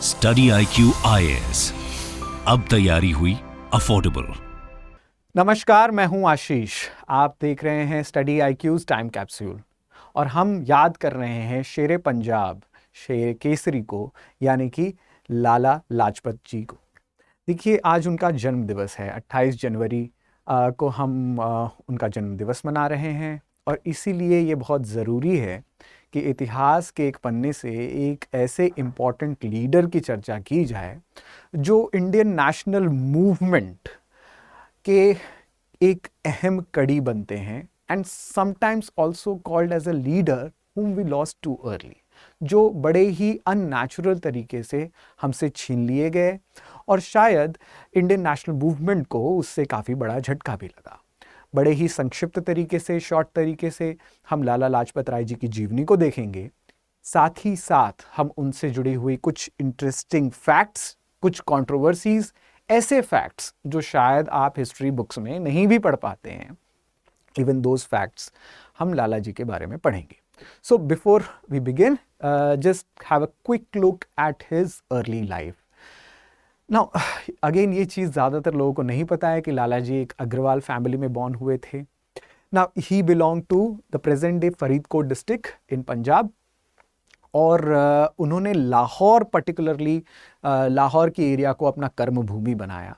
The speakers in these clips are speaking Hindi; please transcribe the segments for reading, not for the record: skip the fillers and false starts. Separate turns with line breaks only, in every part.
स्टडी IQ IAS, अब तैयारी हुई अफोर्डेबल।
नमस्कार, मैं हूं आशीष। आप देख रहे हैं स्टडी IQ's टाइम कैप्सूल और हम याद कर रहे हैं शेरे पंजाब, शेर केसरी को, यानी कि लाला लाजपत जी को। देखिए, आज उनका जन्म दिवस है। 28 जनवरी को हम उनका जन्म दिवस मना रहे हैं और इसीलिए ये बहुत ज़रूरी है कि इतिहास के एक पन्ने से एक ऐसे इम्पॉर्टेंट लीडर की चर्चा की जाए जो इंडियन नेशनल मूवमेंट के एक अहम कड़ी बनते हैं and sometimes also called as a leader whom we lost too early, जो बड़े ही अननेचुरल तरीके से हमसे छीन लिए गए और शायद इंडियन नेशनल मूवमेंट को उससे काफ़ी बड़ा झटका भी लगा। बड़े ही संक्षिप्त तरीके से, शॉर्ट तरीके से हम लाला लाजपत राय जी की जीवनी को देखेंगे। साथ ही साथ हम उनसे जुड़ी हुई कुछ इंटरेस्टिंग फैक्ट्स, कुछ कंट्रोवर्सीज, ऐसे फैक्ट्स जो शायद आप हिस्ट्री बुक्स में नहीं भी पढ़ पाते हैं, इवन दोज फैक्ट्स हम लाला जी के बारे में पढ़ेंगे। So before we begin, just have a quick look at his early life. Now again, ये चीज़ ज़्यादातर लोगों को नहीं पता है कि लाला जी एक अग्रवाल फैमिली में बॉर्न हुए थे। Now he belong to the present day Faridkot district in Punjab और उन्होंने लाहौर, पर्टिकुलरली लाहौर की एरिया को अपना कर्म भूमि बनाया।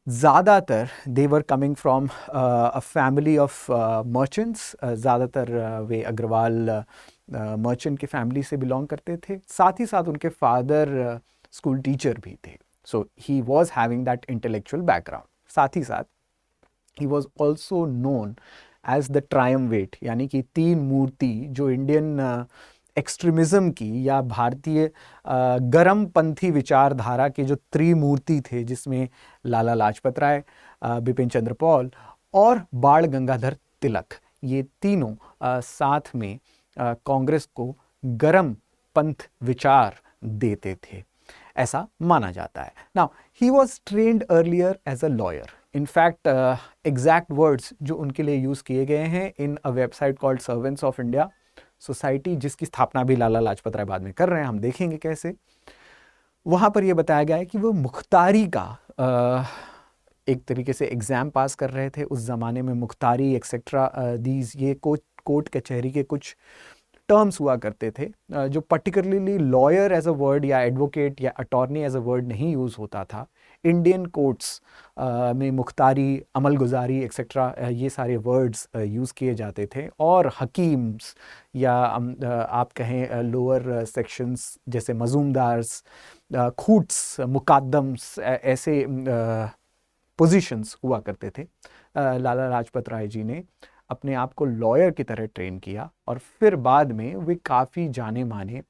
ज़्यादातर they were coming from a family of merchants. ज़्यादातर वे अग्रवाल मर्चेंट की फैमिली से बिलोंग करते थे। साथ ही साथ उनके फादर स्कूल टीचर भी थे। So he was having that intellectual background. साथ ही साथ ही was also known as the triumvirate, यानी कि तीन मूर्ति, जो इंडियन एक्सट्रीमिज्म की या भारतीय गरमपंथी विचारधारा के जो त्रिमूर्ति थे, जिसमें लाला लाजपत राय, बिपिन चंद्र पॉल और बाण गंगाधर तिलक, ये तीनों साथ में कांग्रेस को गरम पंथ विचार देते थे, ऐसा माना जाता है। Now he was trained earlier as a lawyer. In fact exact words जो उनके लिए यूज़ किए गए हैं in a website called servants of India society, जिसकी स्थापना भी लाला लाजपत राय बाद में कर रहे हैं, हम देखेंगे कैसे। वहाँ पर यह बताया गया है कि वो मुख्तारी का एक तरीके से एग्ज़ाम पास कर रहे थे। उस ज़माने में मुख्तारी एक्सेट्रा दीज, ये कोर्ट कचहरी के कुछ टर्म्स हुआ करते थे जो particularly lawyer as a word या एडवोकेट या अटॉर्नी एज अ वर्ड नहीं यूज़ होता था। इंडियन कोर्ट्स में मुख्तारी, अमलगुजारी एक्सेट्रा ये सारे वर्ड्स यूज़ किए जाते थे और हकीम्स या आप कहें लोअर सेक्शंस जैसे मजूमदार्स, खूट्स, मुकादम्स, ऐसे पोजीशंस हुआ करते थे। लाला लाजपत राय जी ने अपने आप को लॉयर की तरह ट्रेन किया और फिर बाद में वे काफ़ी जाने माने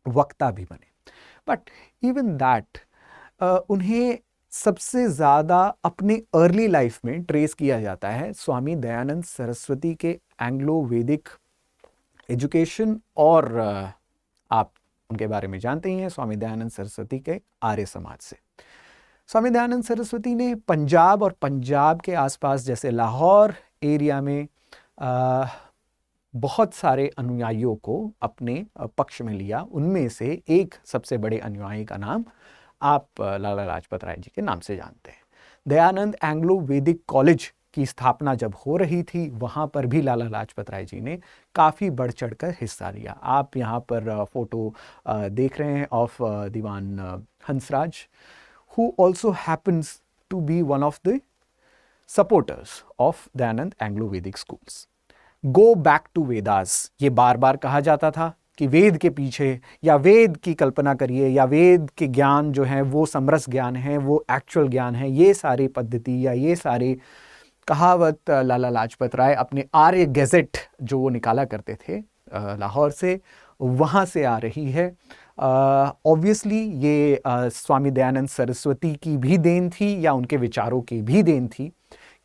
वक्ता भी बने। बट इवन दैट उन्हें सबसे ज़्यादा अपने अर्ली लाइफ में ट्रेस किया जाता है स्वामी दयानंद सरस्वती के एंग्लो वैदिक एजुकेशन और आप उनके बारे में जानते ही हैं, स्वामी दयानंद सरस्वती के आर्य समाज से। स्वामी दयानंद सरस्वती ने पंजाब और पंजाब के आसपास जैसे लाहौर एरिया में बहुत सारे अनुयायियों को अपने पक्ष में लिया। उनमें से एक सबसे बड़े अनुयायी का नाम आप लाला लाजपत राय जी के नाम से जानते हैं। दयानंद एंग्लो वैदिक कॉलेज की स्थापना जब हो रही थी, वहाँ पर भी लाला लाजपत राय जी ने काफ़ी बढ़ चढ़कर हिस्सा लिया। आप यहाँ पर फोटो देख रहे हैं of Diwan Hansraj, who also happens to be one of the supporters of Dayanand Anglo-Vedic schools. Go back to Vedas, ये बार बार कहा जाता था कि वेद के पीछे, या वेद की कल्पना करिए, या वेद के ज्ञान जो है वो समरस ज्ञान है, वो एक्चुअल ज्ञान है। ये सारी पद्धति या ये सारी कहावत लाला लाजपत राय अपने आर्य गैजेट जो वो निकाला करते थे लाहौर से, वहाँ से आ रही है। ऑब्वियसली ये स्वामी दयानंद सरस्वती की भी देन थी या उनके विचारों की भी देन थी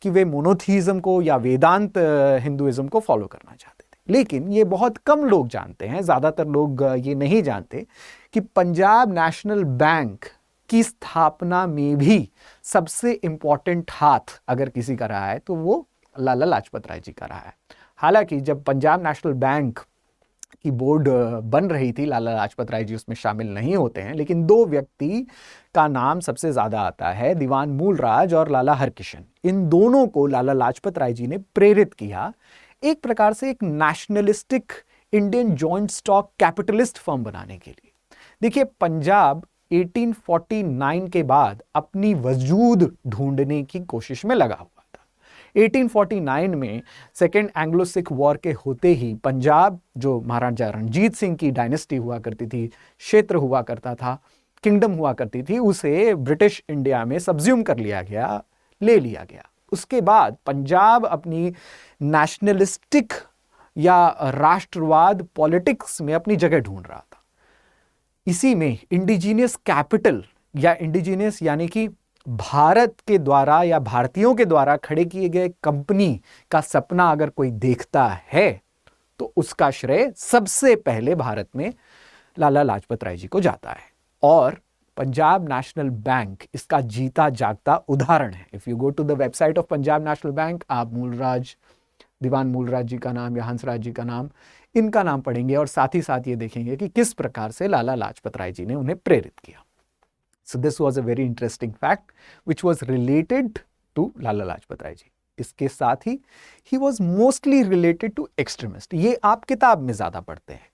कि वे मोनोथीज़म को या वेदांत हिंदुइज्म को फॉलो करना चाहते थे। लेकिन ये बहुत कम लोग जानते हैं, ज़्यादातर लोग ये नहीं जानते कि पंजाब नेशनल बैंक की स्थापना में भी सबसे इम्पॉर्टेंट हाथ अगर किसी का रहा है तो वो लाला लाजपत राय जी का रहा है। हालांकि जब पंजाब नेशनल बैंक की बोर्ड बन रही थी, लाला लाजपत राय जी उसमें शामिल नहीं होते हैं, लेकिन दो व्यक्ति का नाम सबसे ज़्यादा आता है, दीवान मूलराज और लाला हरकिशन। इन दोनों को लाला लाजपत राय जी ने प्रेरित किया एक प्रकार से एक nationalistic Indian joint stock capitalist firm बनाने के लिए। देखिए, पंजाब 1849 के बाद अपनी वजूद ढूंढने की कोशिश में लगा हुआ था। 1849 में सेकेंड एंग्लो सिख वॉर के होते ही पंजाब, जो महाराजा रणजीत सिंह की डायनेस्टी हुआ करती थी, क्षेत्र हुआ करता था, किंगडम हुआ करती थी, उसे ब्रिटिश इंडिया में सब्ज्यूम कर लिया गया, ले लिया गया। उसके बाद पंजाब अपनी नेशनलिस्टिक या राष्ट्रवाद पॉलिटिक्स में अपनी जगह ढूंढ रहा था। इसी में इंडिजीनियस कैपिटल या इंडिजीनियस यानी कि भारत के द्वारा या भारतीयों के द्वारा खड़े किए गए कंपनी का सपना अगर कोई देखता है तो उसका श्रेय सबसे पहले भारत में लाला लाजपत राय जी को जाता है। और पंजाब नेशनल बैंक इसका जीता जागता उदाहरण है। If you go to the website of Punjab national bank, आप मूलराज, दीवान मूलराज जी का नाम या हंसराज जी का नाम, इनका नाम पढ़ेंगे और साथ ही साथ ये देखेंगे कि किस प्रकार से लाला लाजपत राय जी ने उन्हें प्रेरित किया। So this was a very interesting fact which was related to Lala Lajpat Rai ji. इसके साथ ही was mostly related to extremist. ये आप किताब में ज्यादा पढ़ते हैं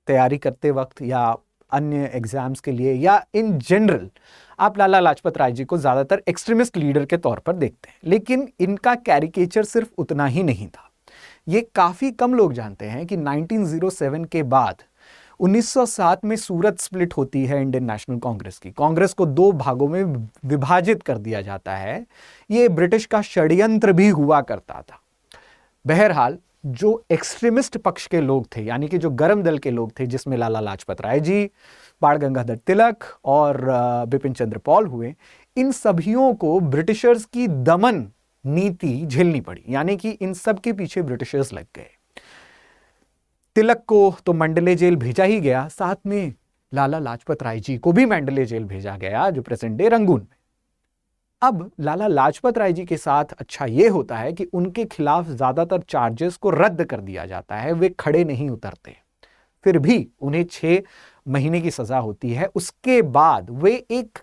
तैयारी करते वक्त या अन्य एग्जाम्स के लिए, या इन जनरल आप लाला लाजपत राय जी को ज्यादातर एक्सट्रीमिस्ट लीडर के तौर पर देखते हैं। लेकिन इनका कैरिकेचर सिर्फ उतना ही नहीं था। ये काफी कम लोग जानते हैं कि 1907 के बाद 1907 में सूरत स्प्लिट होती है इंडियन नेशनल कांग्रेस की। कांग्रेस को दो भागों में विभाजित कर दिया जाता है। ये ब्रिटिश का षड्यंत्र भी हुआ करता था। बहरहाल जो एक्सट्रीमिस्ट पक्ष के लोग थे, यानी कि जो गर्म दल के लोग थे, जिसमें लाला लाजपत राय जी, बाण गंगाधर तिलक और बिपिन चंद्र पॉल हुए, इन सभियों को ब्रिटिशर्स की दमन नीति झेलनी पड़ी। यानी कि इन सब के पीछे ब्रिटिशर्स लग गए। तिलक को तो मंडले जेल भेजा ही गया, साथ में लाला लाजपत राय जी को भी मंडले जेल भेजा गया, जो प्रेजेंट डे रंगून में। अब लाला लाजपत राय जी के साथ अच्छा यह होता है कि उनके खिलाफ ज्यादातर चार्जेस को रद्द कर दिया जाता है, वे खड़े नहीं उतरते। फिर भी उन्हें 6 महीने की सजा होती है। उसके बाद वे एक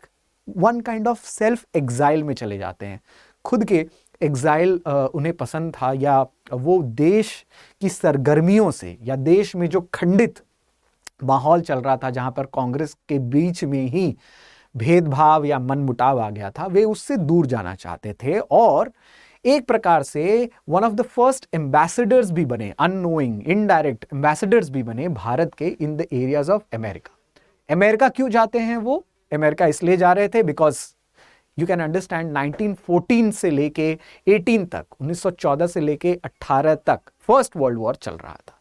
one kind of self exile में चले जाते हैं। खुद के एग्जाइल उन्हें पसंद था, या वो देश की सरगर्मियों से या देश में जो खंडित माहौल चल रहा था, जहां पर कांग्रेस के बीच में ही भेदभाव या मनमुटाव आ गया था, वे उससे दूर जाना चाहते थे। और एक प्रकार से one of the first ambassadors भी बने, अननोइंग इनडायरेक्ट एम्बेसडर्स भी बने भारत के in the areas of America. America क्यों जाते हैं वो? अमेरिका इसलिए जा रहे थे बिकॉज यू कैन अंडरस्टैंड 1914 से लेके 18 तक, 1914 से लेके 18 तक फर्स्ट वर्ल्ड वॉर चल रहा था।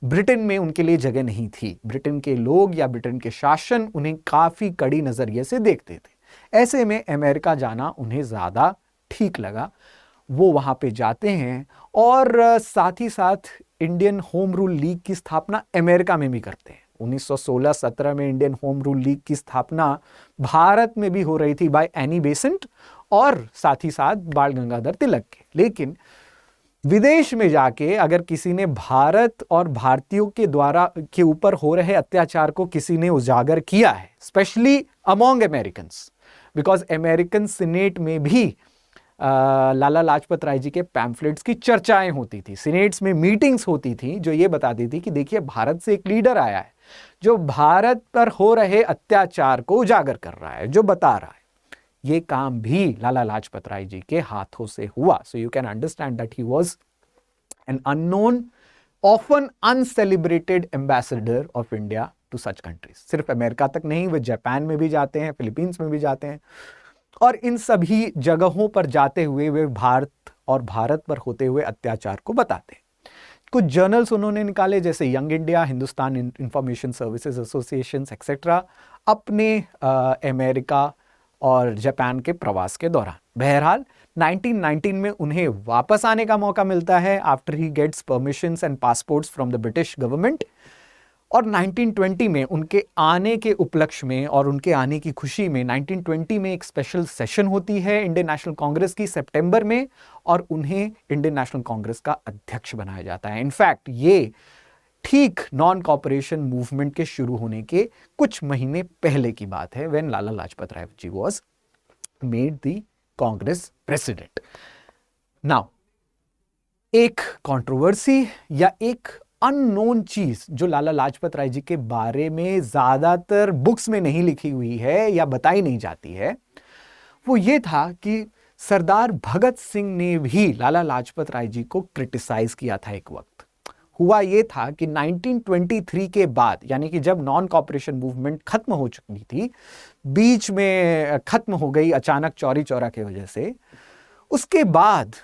ब्रिटेन में उनके लिए जगह नहीं थी। ब्रिटेन के लोग या ब्रिटेन के शासन उन्हें काफी कड़ी नजरिए से देखते थे। ऐसे में अमेरिका जाना उन्हें ज्यादा ठीक लगा। वो वहां पे जाते हैं और साथ ही साथ इंडियन होम रूल लीग की स्थापना अमेरिका में भी करते हैं। 1916-17 में इंडियन होम रूल लीग की स्थापना भारत में भी हो रही थी बाय एनी बेसेंट और साथ ही साथ बाल गंगाधर तिलक के। लेकिन विदेश में जाके अगर किसी ने भारत और भारतीयों के द्वारा के ऊपर हो रहे अत्याचार को किसी ने उजागर किया है, specially among Americans, because American senate में भी लाला लाजपत राय जी के पैम्फलेट्स की चर्चाएं होती थी। सीनेट्स में मीटिंग्स होती थी जो ये बताती थी कि देखिए, भारत से एक लीडर आया है जो भारत पर हो रहे अत्याचार को उजागर कर रहा है, जो बता रहा है। ये काम भी लाला लाजपत राय जी के हाथों से हुआ। So you can understand that he was an unknown, often uncelebrated ambassador of India to such countries. सिर्फ अमेरिका तक नहीं, वे जापान में भी जाते हैं, फिलीपींस में भी जाते हैं, और इन सभी जगहों पर जाते हुए वे भारत और भारत पर होते हुए अत्याचार को बताते हैं। कुछ जर्नल्स उन्होंने निकाले, जैसे young India, Hindustan information services association etcetera, अपने अमेरिका और जापान के प्रवास के दौरान। बहरहाल 1919 में उन्हें वापस आने का मौका मिलता है after he gets permissions and passports from the British government. और 1920 में उनके आने के उपलक्ष्य में और उनके आने की खुशी में 1920 में एक स्पेशल सेशन होती है इंडियन नेशनल कांग्रेस की सितंबर में, और उन्हें इंडियन नेशनल कांग्रेस का अध्यक्ष बनाया जाता है। इनफैक्ट ये ठीक नॉन कॉपरेशन मूवमेंट के शुरू होने के कुछ महीने पहले की बात है, when Lala Lajpat Rai ji was made the Congress president. Now एक कंट्रोवर्सी या एक अननोन चीज जो लाला लाजपत राय जी के बारे में ज्यादातर बुक्स में नहीं लिखी हुई है या बताई नहीं जाती है, वो ये था कि सरदार भगत सिंह ने भी लाला लाजपत राय जी को क्रिटिसाइज किया था एक वक्त। हुआ ये था कि 1923 के बाद, यानी कि जब नॉन कॉपरेशन मूवमेंट खत्म हो चुकी थी, बीच में खत्म हो गई अचानक चौरी चौरा की वजह से, उसके बाद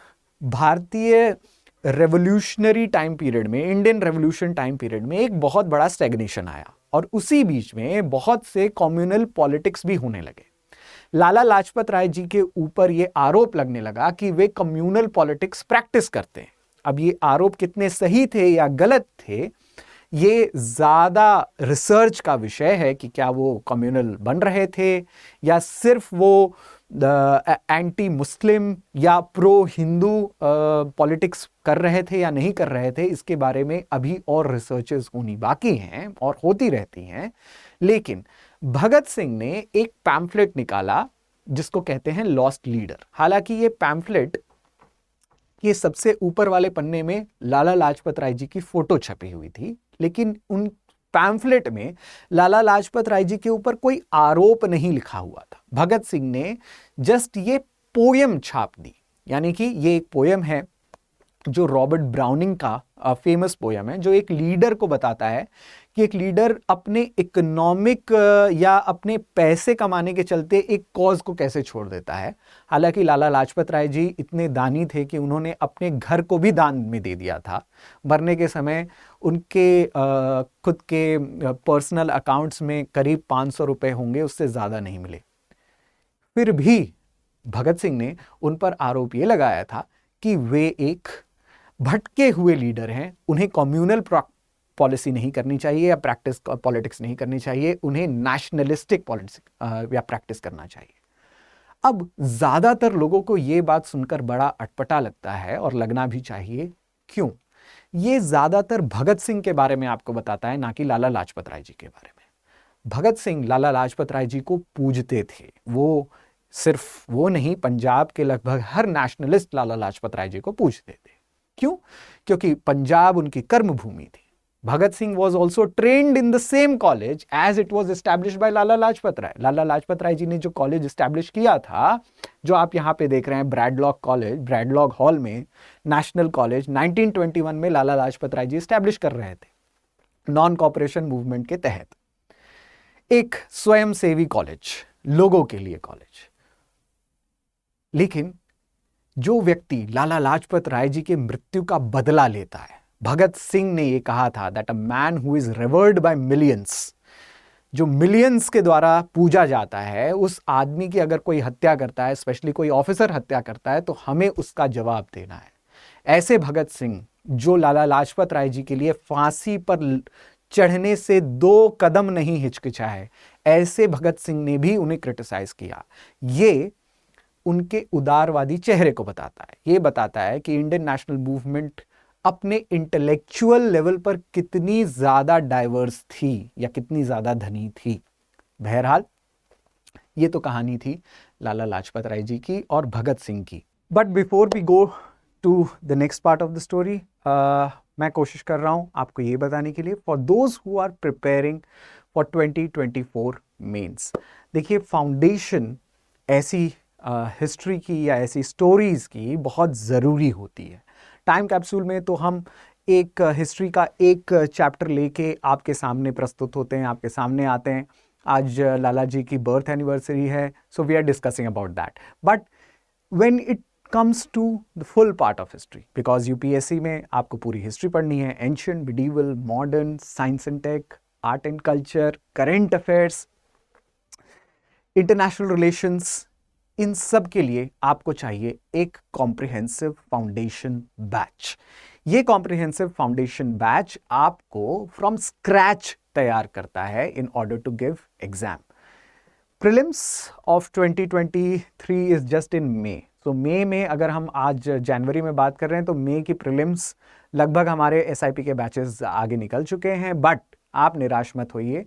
भारतीय रेवोल्यूशनरी टाइम पीरियड में, इंडियन रेवोल्यूशन टाइम पीरियड में एक बहुत बड़ा स्टैग्नेशन आया और उसी बीच में बहुत से कम्युनल पॉलिटिक्स भी होने लगे। लाला लाजपत राय जी के ऊपर यह आरोप लगने लगा कि वे कम्युनल पॉलिटिक्स प्रैक्टिस करते हैं। अब ये आरोप कितने सही थे या गलत थे, ये ज्यादा रिसर्च का विषय है कि क्या वो कम्युनल बन रहे थे या सिर्फ वो एंटी मुस्लिम या प्रो हिंदू पॉलिटिक्स कर रहे थे या नहीं कर रहे थे। इसके बारे में अभी और रिसर्चेस होनी बाकी हैं और होती रहती हैं। लेकिन भगत सिंह ने एक पैम्फलेट निकाला जिसको कहते हैं लॉस्ट लीडर। हालांकि ये पैम्फलेट, ये सबसे ऊपर वाले पन्ने में लाला लाजपत राय जी की फोटो छपी हुई थी, लेकिन उन पैम्फलेट में लाला लाजपत राय जी के ऊपर कोई आरोप नहीं लिखा हुआ था। भगत सिंह ने जस्ट ये पोयम छाप दी, यानी कि ये एक पोयम है जो रॉबर्ट ब्राउनिंग का फेमस पोयम है, जो एक लीडर को बताता है कि एक लीडर अपने इकोनॉमिक या अपने पैसे कमाने के चलते एक कॉज को कैसे छोड़ देता है। हालांकि लाला लाजपत राय जी इतने दानी थे कि उन्होंने अपने घर को भी दान में दे दिया था। मरने के समय उनके खुद के पर्सनल अकाउंट्स में करीब 500 रुपए होंगे, उससे ज़्यादा नहीं मिले। फिर भी भगत सिंह ने उन पर आरोप ये लगाया था कि वे एक भटके हुए लीडर हैं, उन्हें कम्युनल पॉलिसी नहीं करनी चाहिए या प्रैक्टिस पॉलिटिक्स नहीं करनी चाहिए, उन्हें नेशनलिस्टिक पॉलिटिक्स या प्रैक्टिस करना चाहिए। अब ज्यादातर लोगों को यह बात सुनकर बड़ा अटपटा लगता है और लगना भी चाहिए। क्यों? ये ज्यादातर भगत सिंह के बारे में आपको बताता है, ना कि लाला लाजपत राय जी के बारे में। भगत सिंह लाला लाजपत राय जी को पूजते थे। वो सिर्फ वो नहीं, पंजाब के लगभग हर नेशनलिस्ट लाला लाजपत राय जी को पूजते थे। क्यों? क्योंकि पंजाब उनकी कर्म भूमि थी। Bhagat Singh was also trained in the same college as it was established by लाला लाजपत राय। लाला लाजपत राय जी ने जो कॉलेज एस्टैब्लिश किया था, जो आप यहाँ पे देख रहे हैं ब्रैडलॉक कॉलेज, ब्रैडलॉक हॉल में नेशनल कॉलेज, 1921 में लाला लाजपत राय जी एस्टैब्लिश कर रहे थे नॉन कॉपरेशन मूवमेंट के तहत। एक स्वयंसेवी कॉलेज, लोगों के लिए कॉलेज। लेकिन जो व्यक्ति लाला लाजपत राय जी के मृत्यु का बदला लेता है, भगत सिंह ने यह कहा था that a man who is revered by millions, जो मिलियंस के द्वारा पूजा जाता है, उस आदमी की अगर कोई हत्या करता है, स्पेशली कोई ऑफिसर हत्या करता है, तो हमें उसका जवाब देना है। ऐसे भगत सिंह जो लाला लाजपत राय जी के लिए फांसी पर चढ़ने से 2 कदम नहीं हिचकिचाए, ऐसे भगत सिंह ने भी उन्हें क्रिटिसाइज किया। ये उनके उदारवादी चेहरे को बताता है। ये बताता है कि इंडियन नेशनल मूवमेंट अपने इंटेलेक्चुअल लेवल पर कितनी ज्यादा डाइवर्स थी या कितनी ज्यादा धनी थी। बहरहाल ये तो कहानी थी लाला लाजपत राय जी की और भगत सिंह की। But before we go to the next part of the story, मैं कोशिश कर रहा हूं आपको ये बताने के लिए, for those who are preparing for 2024 mains. देखिए, फाउंडेशन ऐसी हिस्ट्री की या ऐसी स्टोरीज की बहुत ज़रूरी होती है। टाइम कैप्सूल में तो हम एक हिस्ट्री का एक चैप्टर लेके आपके सामने प्रस्तुत होते हैं, आपके सामने आते हैं। आज लाला जी की बर्थ एनिवर्सरी है, so we are discussing about that. But when it comes to the full part of history, because UPSC में आपको पूरी हिस्ट्री पढ़नी है, ancient, medieval, modern, science and tech, art and culture, current affairs, international relations, इन सब के लिए आपको चाहिए एक कॉम्प्रिहेंसिव फाउंडेशन बैच। ये कॉम्प्रिहेंसिव फाउंडेशन बैच आपको फ्रॉम स्क्रैच तैयार करता है in order to give exam. Prelims of 2023 is just in मे। सो मे में, अगर हम आज जनवरी में बात कर रहे हैं, तो मे की प्रीलिम्स लगभग हमारे SIP के बैचेस आगे निकल चुके हैं, बट आप निराश मत होइए।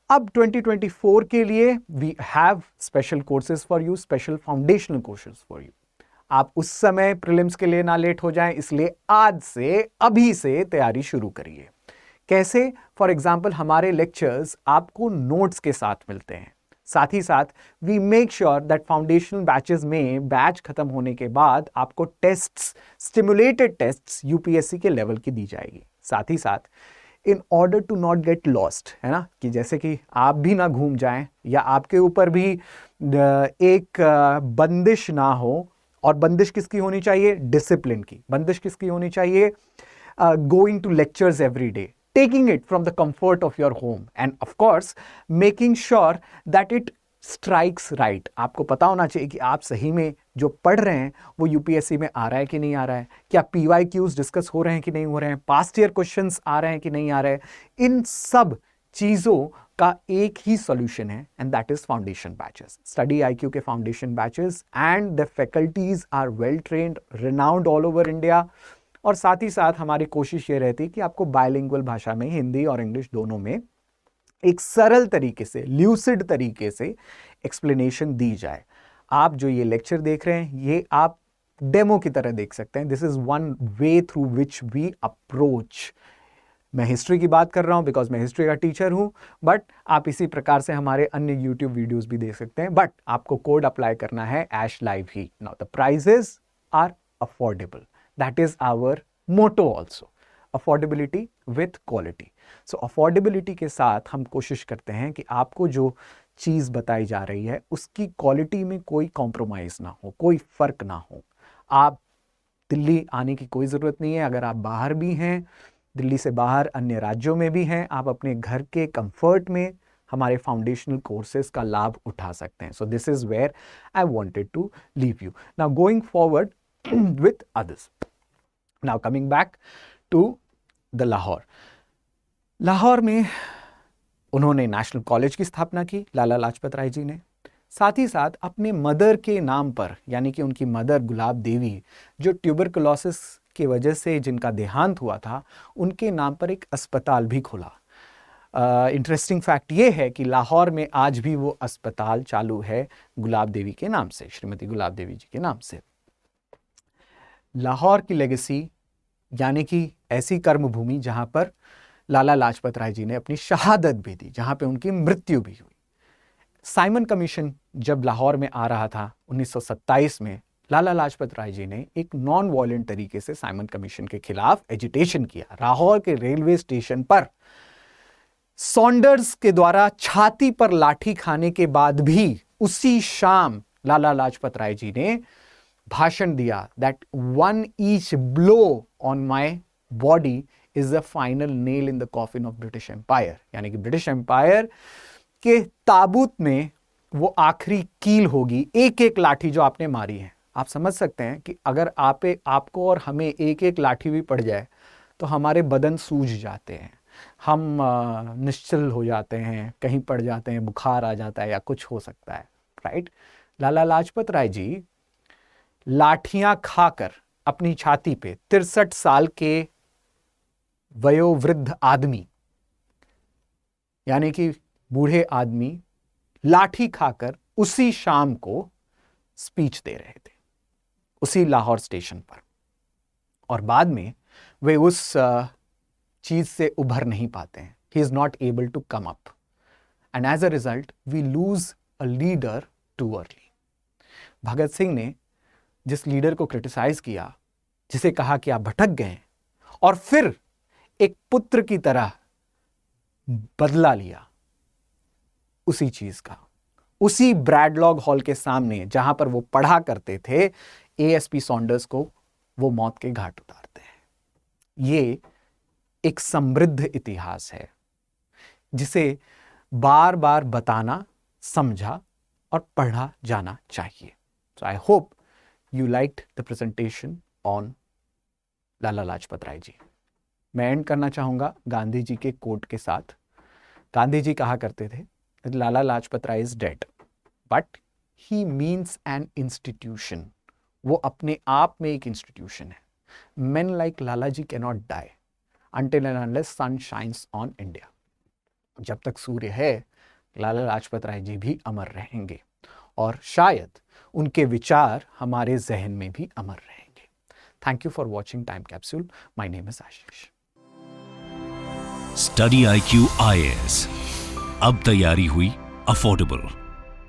अब 2024 के लिए we have special courses for you, special foundational courses for you. आप उस समय प्रीलिम्स के लिए ना लेट हो जाएं, इसलिए आज से, अभी से तैयारी शुरू करिए। कैसे? फॉर एग्जाम्पल हमारे लेक्चर्स आपको नोट्स के साथ मिलते हैं। साथ ही साथ we make sure that foundational batches में बैच खत्म होने के बाद आपको टेस्ट्स, स्टिमुलेटेड टेस्ट्स UPSC के लेवल की दी जाएगी। साथ ही साथ in order to not get lost, है ना, कि जैसे कि आप भी ना घूम जाएं या आपके ऊपर भी एक बंदिश ना हो। और बंदिश किसकी होनी चाहिए? डिसिप्लिन की। बंदिश किसकी होनी चाहिए? Going to lectures every day, taking it from the comfort of your home, and of course making sure that it strikes right। आपको पता होना चाहिए कि आप सही में जो पढ़ रहे हैं वो UPSC में आ रहा है कि नहीं आ रहा है, क्या PYQs डिस्कस हो रहे हैं कि नहीं हो रहे हैं, पास्ट ईयर क्वेश्चंस आ रहे हैं कि नहीं आ रहे हैं। इन सब चीज़ों का एक ही सॉल्यूशन है, and that is foundation batches. Study IQ के foundation batches and the faculties are well trained, renowned all over India. और साथ ही साथ हमारी कोशिश ये रहती है कि आपको बायलिंगुअल भाषा में, हिंदी और इंग्लिश दोनों में, एक सरल तरीके से, ल्यूसिड तरीके से एक्सप्लेनेशन दी जाए। आप जो ये लेक्चर देख रहे हैं ये आप डेमो की तरह देख सकते हैं। This is one way through which we approach. मैं हिस्ट्री की बात कर रहा हूं बिकॉज मैं हिस्ट्री का टीचर हूं, बट आप इसी प्रकार से हमारे अन्य यूट्यूब वीडियोस भी देख सकते हैं, बट आपको कोड अप्लाई करना है ऐश लाइव ही। Now the prices are affordable, that is our motto also, affordability with quality. So affordability के साथ हम कोशिश करते हैं कि आपको जो चीज़ बताई जा रही है उसकी क्वालिटी में कोई कॉम्प्रोमाइज़ ना हो, कोई फ़र्क ना हो। आप दिल्ली आने की कोई ज़रूरत नहीं है। अगर आप बाहर भी हैं, दिल्ली से बाहर अन्य राज्यों में भी हैं, आप अपने घर के कंफर्ट में हमारे फाउंडेशनल कोर्सेज का लाभ उठा सकते हैं। So this is where I wanted to leave you. Now going forward with others. Now coming back to the Lahore. Lahore में उन्होंने नेशनल कॉलेज की स्थापना की, लाला लाजपत राय जी ने। साथ ही साथ अपने मदर के नाम पर, यानी कि उनकी मदर गुलाब देवी जो ट्यूबरकुलोसिस की वजह से जिनका देहांत हुआ था, उनके नाम पर एक अस्पताल भी खोला। इंटरेस्टिंग फैक्ट ये है कि लाहौर में आज भी वो अस्पताल चालू है गुलाब देवी के नाम से, श्रीमती गुलाब देवी जी के नाम से। लाहौर की लेगेसी यानी कि ऐसी कर्मभूमि जहां पर लाला लाजपत राय जी ने अपनी शहादत भी दी, जहां पे उनकी मृत्यु भी हुई। साइमन कमीशन जब लाहौर में आ रहा था 1927 में, लाला लाजपत राय जी ने एक नॉन वायलेंट तरीके से साइमन कमीशन के खिलाफ एजिटेशन किया। लाहौर के रेलवे स्टेशन पर सॉन्डर्स के द्वारा छाती पर लाठी खाने के बाद भी उसी शाम लाला लाजपत राय जी ने भाषण दिया that one each blow on my body is the final nail in the coffin of British empire. यानी कि ब्रिटिश एम्पायर के ताबूत में वो आखिरी कील होगी, एक एक लाठी जो आपने मारी है। आप समझ सकते हैं कि अगर आपको और हमें एक एक लाठी भी पड़ जाए तो हमारे बदन सूज जाते हैं, हम निश्चल हो जाते हैं, कहीं पड़ जाते हैं, बुखार आ जाता है या कुछ हो सकता है, राइट। लाला लाजपत राय जी लाठियां खाकर अपनी छाती पे 63 साल के वयोवृद्ध आदमी, यानी कि बूढ़े आदमी, लाठी खाकर उसी शाम को स्पीच दे रहे थे उसी लाहौर स्टेशन पर। और बाद में वे उस चीज से उभर नहीं पाते हैं। He is not able to come up, and as a result we lose a leader too early. Bhagat Singh ने जिस लीडर को क्रिटिसाइज किया, जिसे कहा कि आप भटक गए, और फिर एक पुत्र की तरह बदला लिया उसी चीज का, उसी ब्रैडलॉग हॉल के सामने जहां पर वो पढ़ा करते थे, ASP सॉन्डर्स को वो मौत के घाट उतारते हैं। ये एक समृद्ध इतिहास है जिसे बार बार बताना, समझा और पढ़ा जाना चाहिए। So I hope you liked the presentation on Lala Lajpat Rai ji. मैं एंड करना चाहूंगा गांधी जी के कोट के साथ। गांधी जी कहा करते थे, Lala Lajpat Rai is dead but he means an institution. वो अपने आप में एक इंस्टीट्यूशन है। Men like Lalaji cannot die until and unless sun shines on India. जब तक सूर्य है, लाला लाजपत राय जी भी अमर रहेंगे और शायद उनके विचार हमारे जहन में भी अमर रहेंगे. Thank you for watching Time Capsule. My name is Ashish.
Study IQ IAS अब तैयारी हुई अफोर्डेबल.